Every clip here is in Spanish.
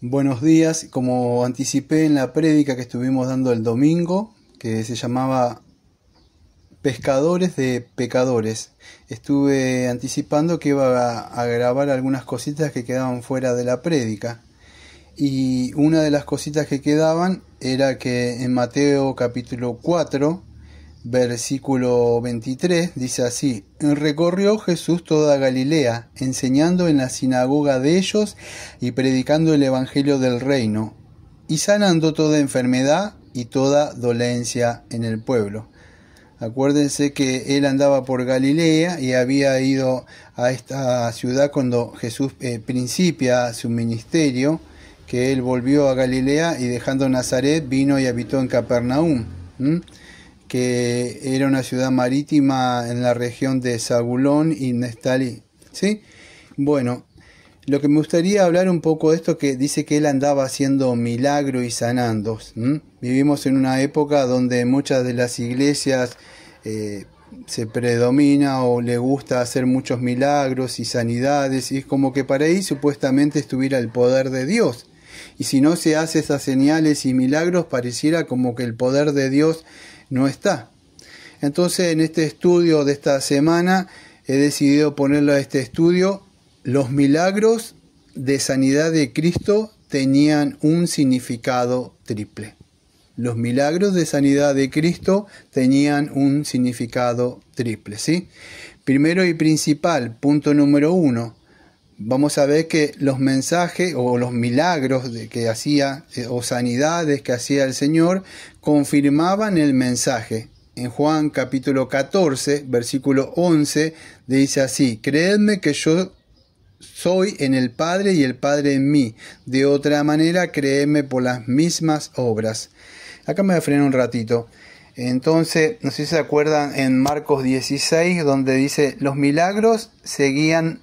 Buenos días, como anticipé en la prédica que estuvimos dando el domingo, que se llamaba Pescadores de Pecadores, estuve anticipando que iba a grabar algunas cositas que quedaban fuera de la prédica. Y una de las cositas que quedaban era que en Mateo capítulo 4, versículo 23, dice así: recorrió Jesús toda Galilea, enseñando en la sinagoga de ellos y predicando el evangelio del reino, y sanando toda enfermedad y toda dolencia en el pueblo. Acuérdense que él andaba por Galilea y había ido a esta ciudad cuando Jesús principia su ministerio, que él volvió a Galilea y dejando Nazaret vino y habitó en Capernaum, que era una ciudad marítima en la región de Zabulón y Neftalí, ¿sí? Bueno, lo que me gustaría hablar un poco de esto, que dice que él andaba haciendo milagros y sanando. Vivimos en una época donde muchas de las iglesias se predomina o le gusta hacer muchos milagros y sanidades, y es como que para ahí supuestamente estuviera el poder de Dios. Y si no se hace esas señales y milagros, pareciera como que el poder de Dios no está. Entonces, en este estudio de esta semana he decidido ponerlo a este estudio: los milagros de sanidad de Cristo tenían un significado triple. Los milagros de sanidad de Cristo tenían un significado triple, ¿sí? Primero y principal, punto número 1. Vamos a ver que los mensajes o los milagros que hacía o sanidades que hacía el Señor confirmaban el mensaje. En Juan capítulo 14, versículo 11, dice así: creedme que yo soy en el Padre y el Padre en mí. De otra manera, creedme por las mismas obras. Acá me voy a frenar un ratito. Entonces, no sé si se acuerdan en Marcos 16, donde dice: los milagros seguían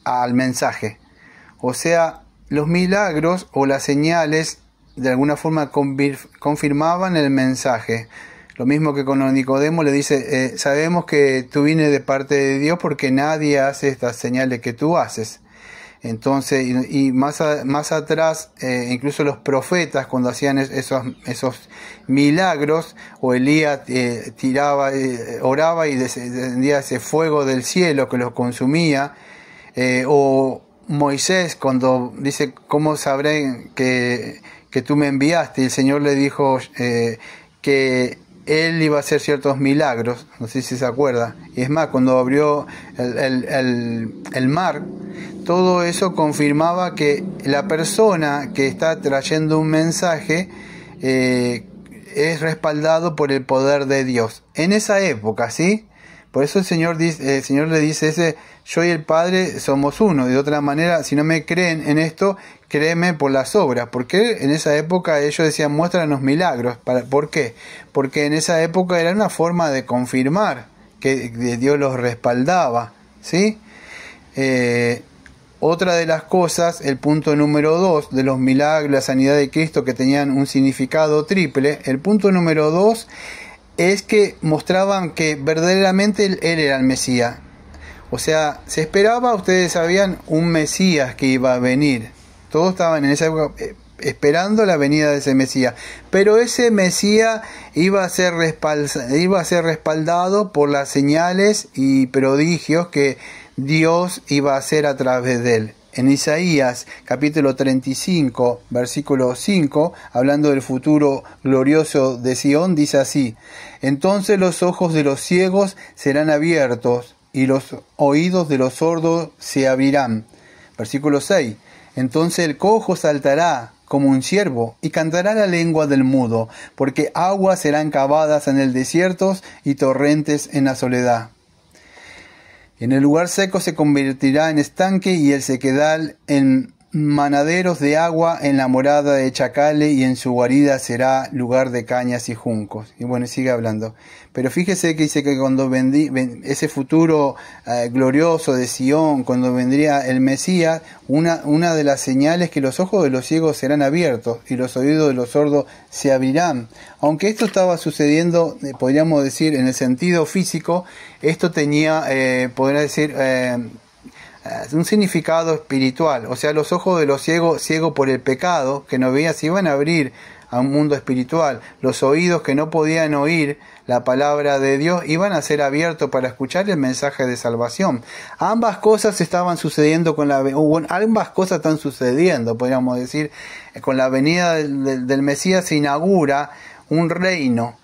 al mensaje. O sea, los milagros o las señales de alguna forma confirmaban el mensaje. Lo mismo que con Nicodemo le dice: sabemos que tú vienes de parte de Dios porque nadie hace estas señales que tú haces. Entonces, y más atrás, incluso los profetas, cuando hacían esos milagros, o Elías oraba y descendía ese fuego del cielo que los consumía, o Moisés, cuando dice: ¿cómo sabré que tú me enviaste? Y el Señor le dijo que él iba a hacer ciertos milagros, no sé si se acuerda. Y es más, cuando abrió el mar, todo eso confirmaba que la persona que está trayendo un mensaje es respaldado por el poder de Dios. En esa época, ¿sí? Por eso el Señor le dice: yo y el Padre somos uno. De otra manera, si no me creen en esto, créeme por las obras. Porque en esa época ellos decían: muéstranos milagros. ¿Por qué? Porque en esa época era una forma de confirmar que Dios los respaldaba, ¿sí? Otra de las cosas, el punto número 2 de los milagros, la sanidad de Cristo, que tenían un significado triple. El punto número 2 es que mostraban que verdaderamente él era el Mesías. O sea, se esperaba, ustedes sabían, un Mesías que iba a venir. Todos estaban en esa época esperando la venida de ese Mesías. Pero ese Mesías iba a ser respaldado por las señales y prodigios que Dios iba a hacer a través de él. En Isaías capítulo 35, versículo 5, hablando del futuro glorioso de Sión, dice así: entonces los ojos de los ciegos serán abiertos y los oídos de los sordos se abrirán. Versículo 6, entonces el cojo saltará como un ciervo y cantará la lengua del mudo, porque aguas serán cavadas en el desierto y torrentes en la soledad. En el lugar seco se convertirá en estanque y el sequedal en manaderos de agua, en la morada de chacales y en su guarida será lugar de cañas y juncos. Y bueno, sigue hablando. Pero fíjese que dice que cuando ese futuro glorioso de Sión, cuando vendría el Mesías, una de las señales que los ojos de los ciegos serán abiertos y los oídos de los sordos se abrirán. Aunque esto estaba sucediendo, podríamos decir, en el sentido físico, esto tenía, podría decir, un significado espiritual. O sea, los ojos de los ciegos por el pecado, que no veían, se iban a abrir a un mundo espiritual. Los oídos que no podían oír la palabra de Dios iban a ser abiertos para escuchar el mensaje de salvación. Ambas cosas estaban sucediendo ambas cosas están sucediendo, podríamos decir. Con la venida del Mesías se inaugura un reino.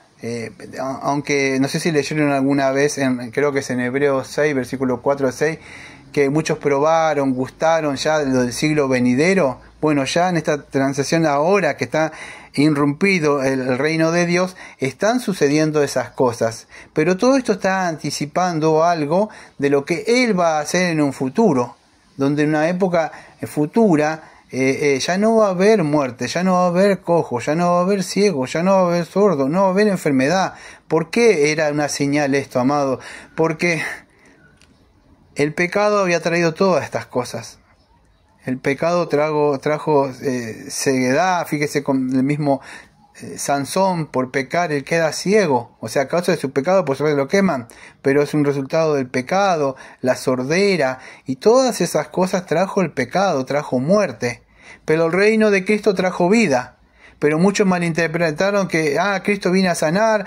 Aunque no sé si leyeron alguna vez, creo que es en Hebreos 6, versículo 4 a 6, que muchos probaron, gustaron ya del siglo venidero. Bueno, ya en esta transición ahora que está irrumpido el reino de Dios, están sucediendo esas cosas. Pero todo esto está anticipando algo de lo que Él va a hacer en un futuro, donde en una época futura ya no va a haber muerte, ya no va a haber cojo, ya no va a haber ciego, ya no va a haber sordo, no va a haber enfermedad. ¿Por qué era una señal esto, amado? Porque el pecado había traído todas estas cosas. El pecado trajo ceguedad. Fíjese con el mismo Sansón, por pecar él queda ciego. O sea, a causa de su pecado, por suerte lo queman, pero es un resultado del pecado, la sordera, y todas esas cosas trajo el pecado, trajo muerte. Pero el reino de Cristo trajo vida. Pero muchos malinterpretaron que Cristo vino a sanar,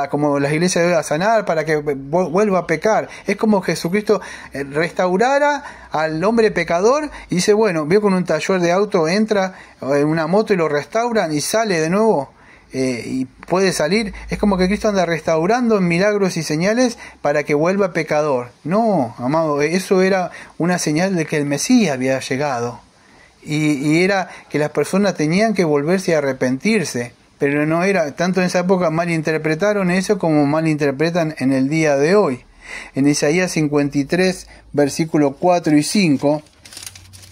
como las iglesias deben a sanar, para que vuelva a pecar. Es como Jesucristo restaurara al hombre pecador y dice, bueno, vio con un taller de auto, entra en una moto y lo restauran y sale de nuevo y puede salir. Es como que Cristo anda restaurando en milagros y señales para que vuelva pecador. No, amado, eso era una señal de que el Mesías había llegado. Y era que las personas tenían que volverse a arrepentirse, pero no era, tanto en esa época malinterpretaron eso como malinterpretan en el día de hoy. En Isaías 53, versículos 4 y 5,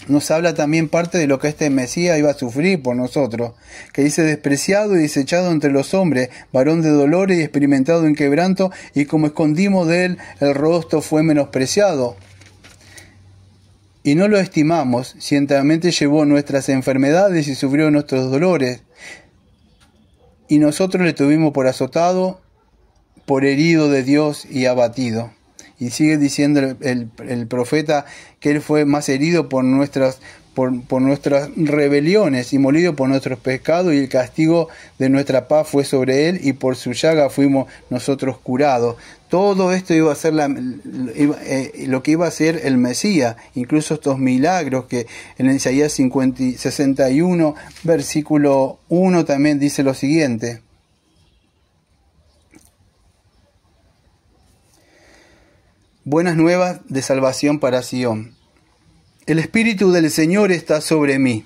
nos habla también parte de lo que este Mesías iba a sufrir por nosotros, que dice: despreciado y desechado entre los hombres, varón de dolores y experimentado en quebranto, y como escondimos de él el rostro fue menospreciado. Y no lo estimamos, ciertamente llevó nuestras enfermedades y sufrió nuestros dolores. Y nosotros le tuvimos por azotado, por herido de Dios y abatido. Y sigue diciendo el profeta que él fue más herido por nuestras rebeliones y molido por nuestros pecados, y el castigo de nuestra paz fue sobre él, y por su llaga fuimos nosotros curados. Todo esto iba a ser lo que iba a ser el Mesías. Incluso estos milagros que en Isaías 61, versículo 1 también dice lo siguiente: buenas nuevas de salvación para Sión. El Espíritu del Señor está sobre mí,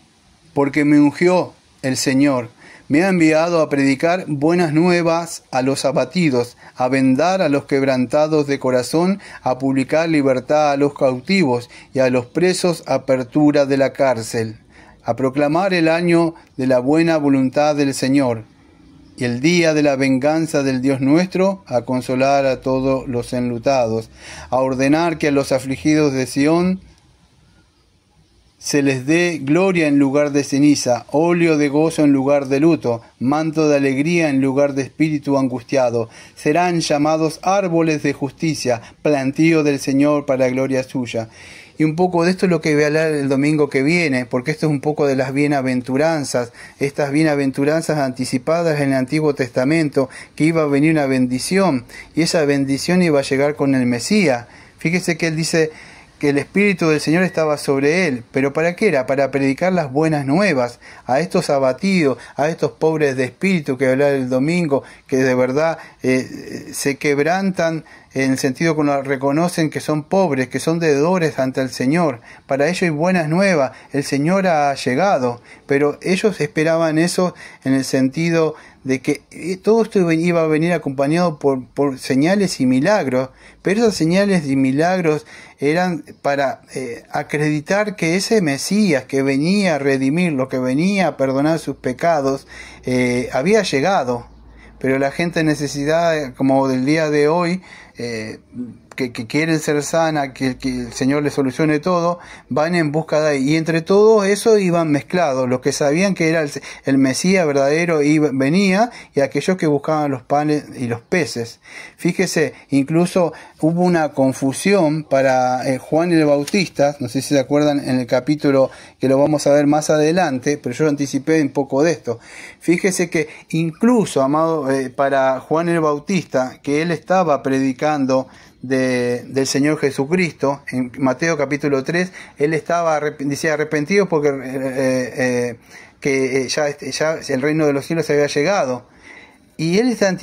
porque me ungió el Señor. Me ha enviado a predicar buenas nuevas a los abatidos, a vendar a los quebrantados de corazón, a publicar libertad a los cautivos y a los presos apertura de la cárcel, a proclamar el año de la buena voluntad del Señor y el día de la venganza del Dios nuestro, a consolar a todos los enlutados, a ordenar que a los afligidos de Sión se les dé gloria en lugar de ceniza, óleo de gozo en lugar de luto, manto de alegría en lugar de espíritu angustiado. Serán llamados árboles de justicia, plantío del Señor para gloria suya. Y un poco de esto es lo que voy a hablar el domingo que viene, porque esto es un poco de las bienaventuranzas, estas bienaventuranzas anticipadas en el Antiguo Testamento, que iba a venir una bendición, y esa bendición iba a llegar con el Mesías. Fíjese que él dice que el Espíritu del Señor estaba sobre él. ¿Pero para qué era? Para predicar las buenas nuevas a estos abatidos, a estos pobres de espíritu que hablar el domingo, que de verdad se quebrantan en el sentido que reconocen que son pobres, que son deudores ante el Señor. Para ellos hay buenas nuevas, el Señor ha llegado, pero ellos esperaban eso en el sentido de que todo esto iba a venir acompañado por señales y milagros, pero esas señales y milagros eran para acreditar que ese Mesías que venía a redimirlo, que venía a perdonar sus pecados, había llegado. Pero la gente en necesidad, como del día de hoy, que quieren ser sanas, que el Señor les solucione todo, van en busca de ahí. Y entre todo eso iban mezclados, los que sabían que era el Mesías verdadero venía, y aquellos que buscaban los panes y los peces. Fíjese, incluso hubo una confusión para Juan el Bautista, no sé si se acuerdan en el capítulo que lo vamos a ver más adelante, pero yo anticipé un poco de esto. Fíjese que incluso, amado, para Juan el Bautista, que él estaba predicando del Señor Jesucristo, en Mateo capítulo 3, él estaba, dice, arrepentido porque ya el reino de los cielos había llegado. Y él está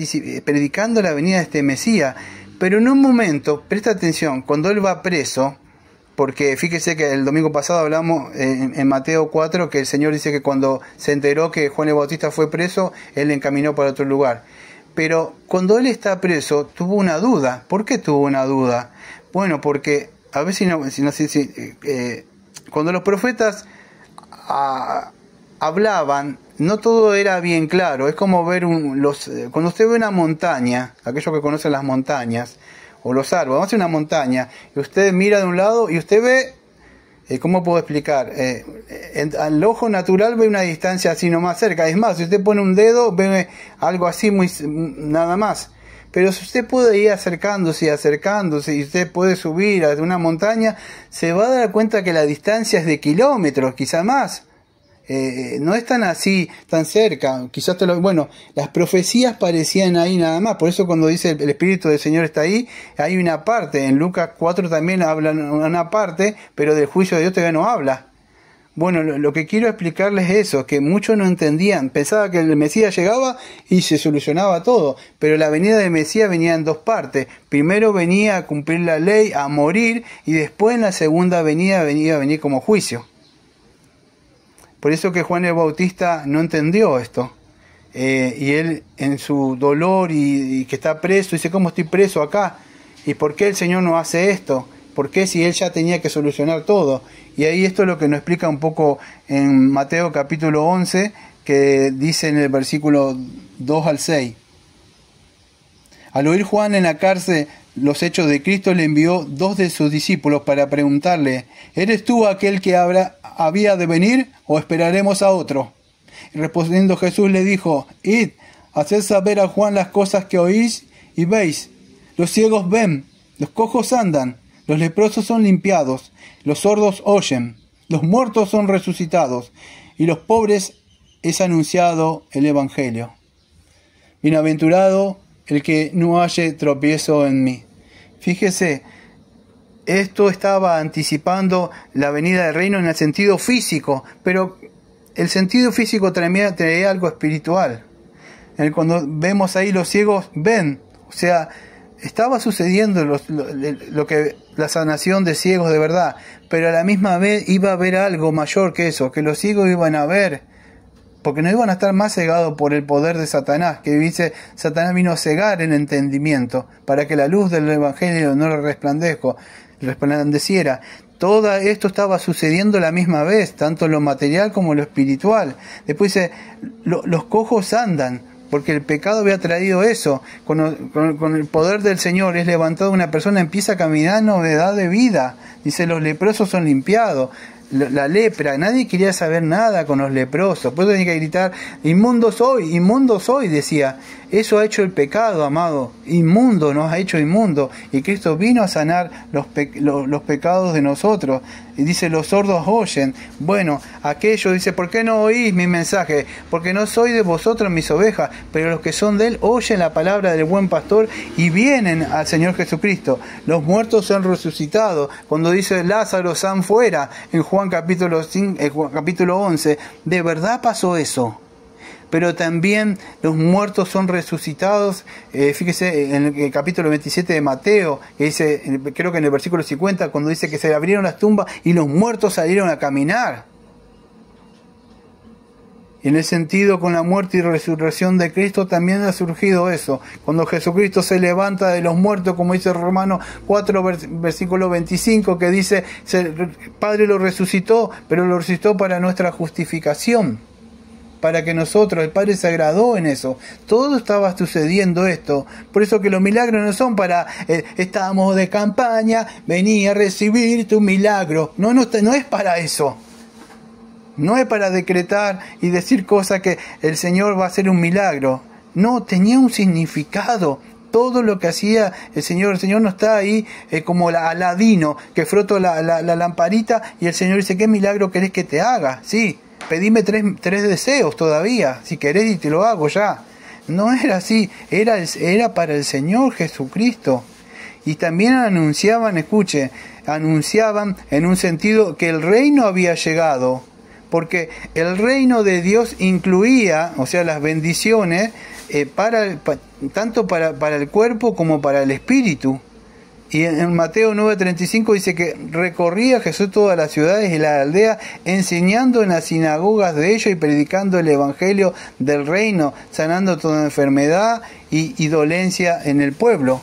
predicando la venida de este Mesías. Pero en un momento, presta atención, cuando él va preso, porque fíjese que el domingo pasado hablamos en Mateo 4 que el Señor dice que cuando se enteró que Juan el Bautista fue preso, él le encaminó para otro lugar. Pero cuando él está preso, tuvo una duda. ¿Por qué tuvo una duda? Bueno, porque a ver cuando los profetas hablaban, no todo era bien claro. Es como ver cuando usted ve una montaña, aquellos que conocen las montañas, o los árboles, vamos a hacer una montaña, y usted mira de un lado y usted ve, ¿cómo puedo explicar? Al ojo natural ve una distancia así nomás cerca. Es más, si usted pone un dedo, ve algo así nada más. Pero si usted puede ir acercándose, y usted puede subir a una montaña, se va a dar cuenta que la distancia es de kilómetros, quizá más. No es tan así, tan cerca. Quizás las profecías parecían ahí nada más. Por eso cuando dice el Espíritu del Señor está ahí, hay una parte. En Lucas 4 también hablan una parte, pero del juicio de Dios todavía no habla. Bueno, lo que quiero explicarles es eso, que muchos no entendían. Pensaba que el Mesías llegaba y se solucionaba todo. Pero la venida del Mesías venía en dos partes. Primero venía a cumplir la ley, a morir, y después en la segunda venida venía a venir como juicio. Por eso que Juan el Bautista no entendió esto. Y él en su dolor y que está preso, dice, ¿cómo estoy preso acá? ¿Y por qué el Señor no hace esto? ¿Por qué si él ya tenía que solucionar todo? Y ahí esto es lo que nos explica un poco en Mateo capítulo 11, que dice en el versículo 2 al 6. Al oír Juan en la cárcel los hechos de Cristo, le envió 2 de sus discípulos para preguntarle, ¿eres tú aquel que había de venir o esperaremos a otro? Y respondiendo Jesús le dijo, id, haced saber a Juan las cosas que oís y veis. Los ciegos ven, los cojos andan, los leprosos son limpiados, los sordos oyen, los muertos son resucitados, y los pobres es anunciado el Evangelio. Bienaventurado el que no halle tropiezo en mí. Fíjese, esto estaba anticipando la venida del reino en el sentido físico, pero el sentido físico traía algo espiritual. Cuando vemos ahí los ciegos ven, o sea, estaba sucediendo lo que la sanación de ciegos de verdad, pero a la misma vez iba a haber algo mayor que eso, que los ciegos iban a ver, porque no iban a estar más cegados por el poder de Satanás, que dice, Satanás vino a cegar el entendimiento, para que la luz del Evangelio no resplandeciera. Todo esto estaba sucediendo a la misma vez, tanto lo material como lo espiritual. Después dice, los cojos andan, porque el pecado había traído eso. Con el poder del Señor es levantado una persona, empieza a caminar en novedad de vida. Dice, los leprosos son limpiados. La lepra, nadie quería saber nada con los leprosos. Por eso tenía que gritar, inmundo soy, decía. Eso ha hecho el pecado, amado. Inmundo, nos ha hecho inmundo. Y Cristo vino a sanar los pecados de nosotros. Y dice, los sordos oyen. Bueno, aquello dice, ¿por qué no oís mi mensaje? Porque no soy de vosotros mis ovejas, pero los que son de él oyen la palabra del buen pastor y vienen al Señor Jesucristo. Los muertos se han resucitado. Cuando dice Lázaro, san fuera, en Juan capítulo 11, de verdad pasó eso. Pero también los muertos son resucitados. Fíjese en el capítulo 27 de Mateo, que dice, creo que en el versículo 50, cuando dice que se abrieron las tumbas y los muertos salieron a caminar. Y en el sentido, con la muerte y resurrección de Cristo también ha surgido eso. Cuando Jesucristo se levanta de los muertos, como dice Romanos 4, versículo 25, que dice, el Padre lo resucitó, pero lo resucitó para nuestra justificación. para que nosotros, el Padre se agradó en eso. Todo estaba sucediendo esto. Por eso que los milagros no son para, estamos de campaña, vení a recibir tu milagro. No es para eso. No es para decretar y decir cosas que el Señor va a hacer un milagro. No, tenía un significado. Todo lo que hacía el Señor no está ahí como Aladino, que frotó la lamparita y el Señor dice, ¿qué milagro querés que te haga? Sí, pedime tres deseos todavía, si querés y te lo hago ya. No era así, era para el Señor Jesucristo. Y también anunciaban en un sentido que el reino había llegado, porque el reino de Dios incluía, o sea, las bendiciones, tanto para el cuerpo como para el espíritu. Y en Mateo 9:35 dice que recorría Jesús todas las ciudades y las aldeas, enseñando en las sinagogas de ellos y predicando el evangelio del reino, sanando toda enfermedad y dolencia en el pueblo.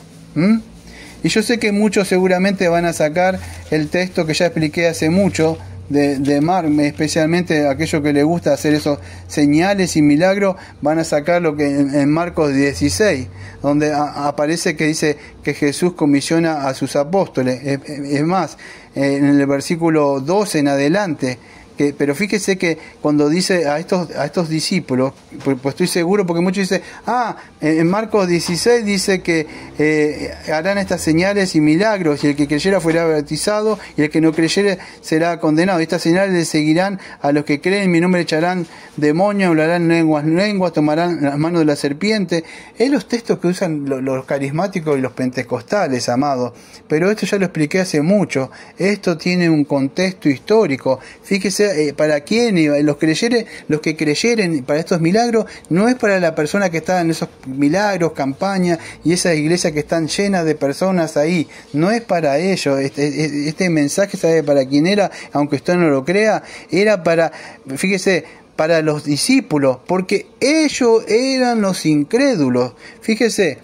Y yo sé que muchos seguramente van a sacar el texto que ya expliqué hace mucho, de Marcos, especialmente aquellos que les gusta hacer esos señales y milagros, van a sacar lo que en Marcos 16, donde aparece que dice que Jesús comisiona a sus apóstoles. Es más, en el versículo 12 en adelante, pero fíjese que cuando dice a estos discípulos, pues estoy seguro, porque muchos dicen, en Marcos 16 dice que harán estas señales y milagros, y el que creyera fuera bautizado, y el que no creyere será condenado. Y estas señales le seguirán a los que creen, en mi nombre echarán demonios, hablarán lenguas, tomarán las manos de la serpiente. Es los textos que usan los carismáticos y los pentecostales, amados. Pero esto ya lo expliqué hace mucho. Esto tiene un contexto histórico. Fíjese, para quién iba, los que creyeren para estos milagros, no es para la persona que está en esos milagros, campañas y esas iglesias que están llenas de personas ahí. No es para ellos. Este mensaje, ¿sabe para quién era? Aunque usted no lo crea, era para, fíjese, para los discípulos, porque ellos eran los incrédulos. Fíjese,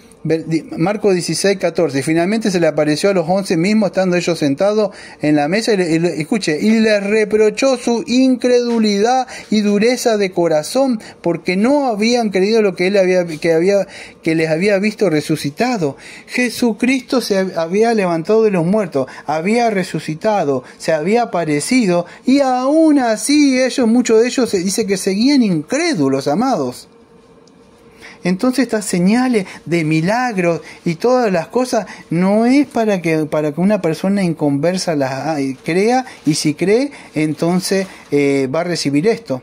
Marcos 16:14, finalmente se le apareció a los 11 mismos, estando ellos sentados en la mesa, y les reprochó su incredulidad y dureza de corazón, porque no habían creído lo que que les había visto resucitado. Jesucristo se había levantado de los muertos, había resucitado, se había aparecido, y aún así muchos de ellos se dice que seguían incrédulos, amados. Entonces estas señales de milagros y todas las cosas no es para que una persona inconversa las crea, y si cree, entonces va a recibir esto.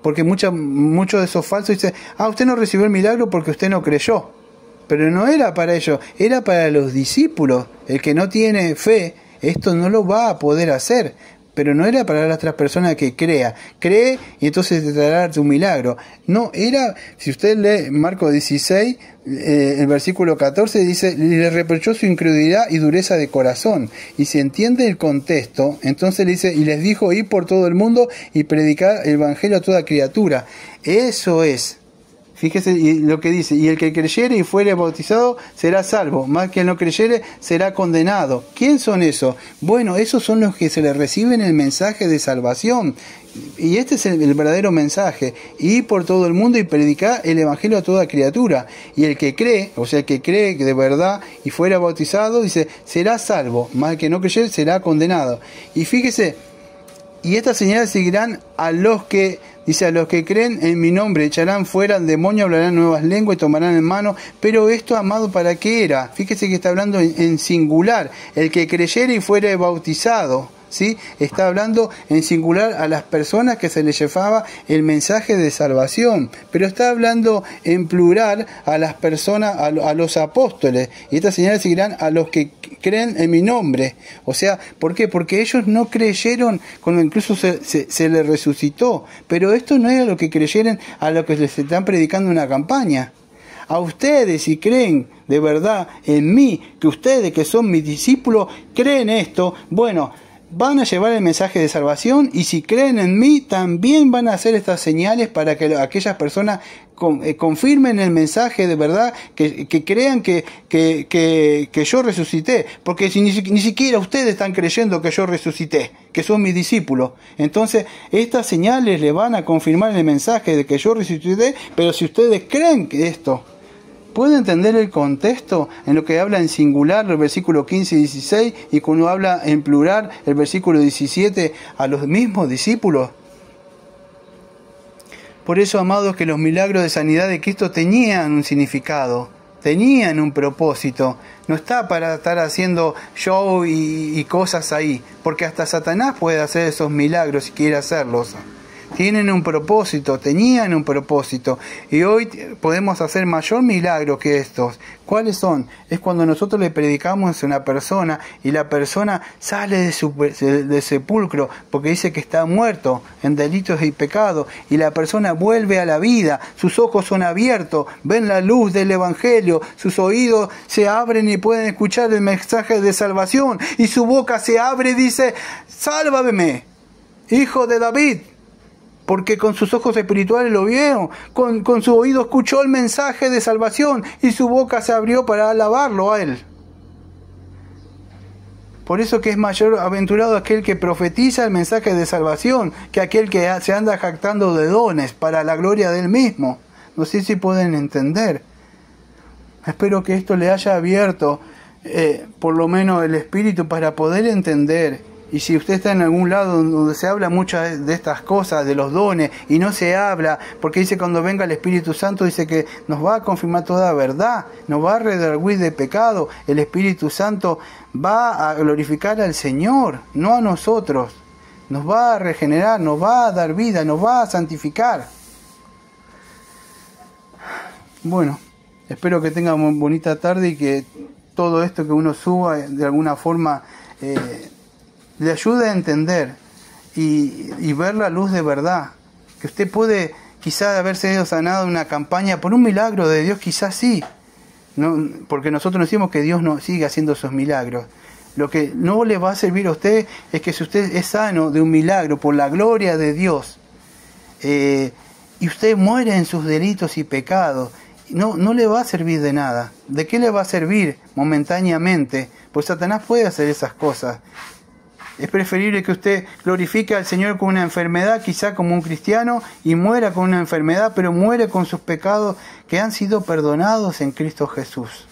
Porque muchos de esos falsos dicen, usted no recibió el milagro porque usted no creyó. Pero no era para ellos, era para los discípulos. El que no tiene fe, esto no lo va a poder hacer. Pero no era para las otras personas que cree y entonces te dará tu milagro. No, era, si usted lee Marcos 16, el versículo 14 dice, le reprochó su incredulidad y dureza de corazón. Y si entiende el contexto, entonces le dice, y les dijo, ir por todo el mundo y predicar el evangelio a toda criatura. Eso es. Fíjese lo que dice, y el que creyere y fuere bautizado será salvo, más que el no creyere será condenado. ¿Quién son esos? Bueno, esos son los que se les reciben el mensaje de salvación. Y este es el verdadero mensaje, ir por todo el mundo y predicar el evangelio a toda criatura. Y el que cree, o sea, el que cree de verdad y fuera bautizado, dice, será salvo, más el que no creyere será condenado. Y fíjese, y estas señales seguirán a los que creen en mi nombre, echarán fuera demonios, hablarán nuevas lenguas y tomarán en mano. Pero esto, amado, ¿para qué era? Fíjese que está hablando en singular, el que creyere y fuere bautizado. ¿Sí? Está hablando en singular a las personas que se les llevaba el mensaje de salvación, pero está hablando en plural a las personas, a los apóstoles, y estas señales seguirán a los que creen en mi nombre. O sea, ¿por qué? Porque ellos no creyeron cuando incluso se les resucitó, pero esto no era lo que creyeron a lo que les están predicando una campaña. A ustedes, si creen de verdad en mí, que ustedes que son mis discípulos creen esto, bueno, van a llevar el mensaje de salvación, y si creen en mí, también van a hacer estas señales para que aquellas personas confirmen el mensaje de verdad, que crean que yo resucité, porque si ni siquiera ustedes están creyendo que yo resucité, que son mis discípulos. Entonces estas señales le van a confirmar el mensaje de que yo resucité, pero si ustedes creen que esto, ¿puede entender el contexto en lo que habla en singular el versículo 15 y 16, y cuando habla en plural el versículo 17 a los mismos discípulos? Por eso, amados, que los milagros de sanidad de Cristo tenían un significado, tenían un propósito. No está para estar haciendo show y cosas ahí, porque hasta Satanás puede hacer esos milagros si quiere hacerlos. Tienen un propósito, tenían un propósito, y hoy podemos hacer mayor milagro que estos. ¿Cuáles son? Es cuando nosotros le predicamos a una persona y la persona sale del sepulcro porque dice que está muerto en delitos y pecados, y la persona vuelve a la vida, sus ojos son abiertos, ven la luz del Evangelio, sus oídos se abren y pueden escuchar el mensaje de salvación, y su boca se abre y dice: sálvame, hijo de David. Porque con sus ojos espirituales lo vieron, con su oído escuchó el mensaje de salvación, y su boca se abrió para alabarlo a él. Por eso que es mayor aventurado aquel que profetiza el mensaje de salvación que aquel que se anda jactando de dones para la gloria de él mismo. No sé si pueden entender. Espero que esto le haya abierto por lo menos el espíritu para poder entender. Y si usted está en algún lado donde se habla muchas de estas cosas, de los dones, y no se habla, porque dice cuando venga el Espíritu Santo, dice que nos va a confirmar toda verdad, nos va a redarguir de pecado, el Espíritu Santo va a glorificar al Señor, no a nosotros, nos va a regenerar, nos va a dar vida, nos va a santificar. Bueno, espero que tengan una bonita tarde y que todo esto que uno suba de alguna forma le ayuda a entender y ver la luz de verdad. Que usted puede quizás haber sido sanado en una campaña por un milagro de Dios, quizás sí, no, porque nosotros decimos que Dios no sigue haciendo esos milagros. Lo que no le va a servir a usted es que si usted es sano de un milagro por la gloria de Dios, y usted muere en sus delitos y pecados, no le va a servir de nada. ¿De qué le va a servir momentáneamente? Pues Satanás puede hacer esas cosas. Es preferible que usted glorifique al Señor con una enfermedad, quizá como un cristiano, y muera con una enfermedad, pero muere con sus pecados que han sido perdonados en Cristo Jesús.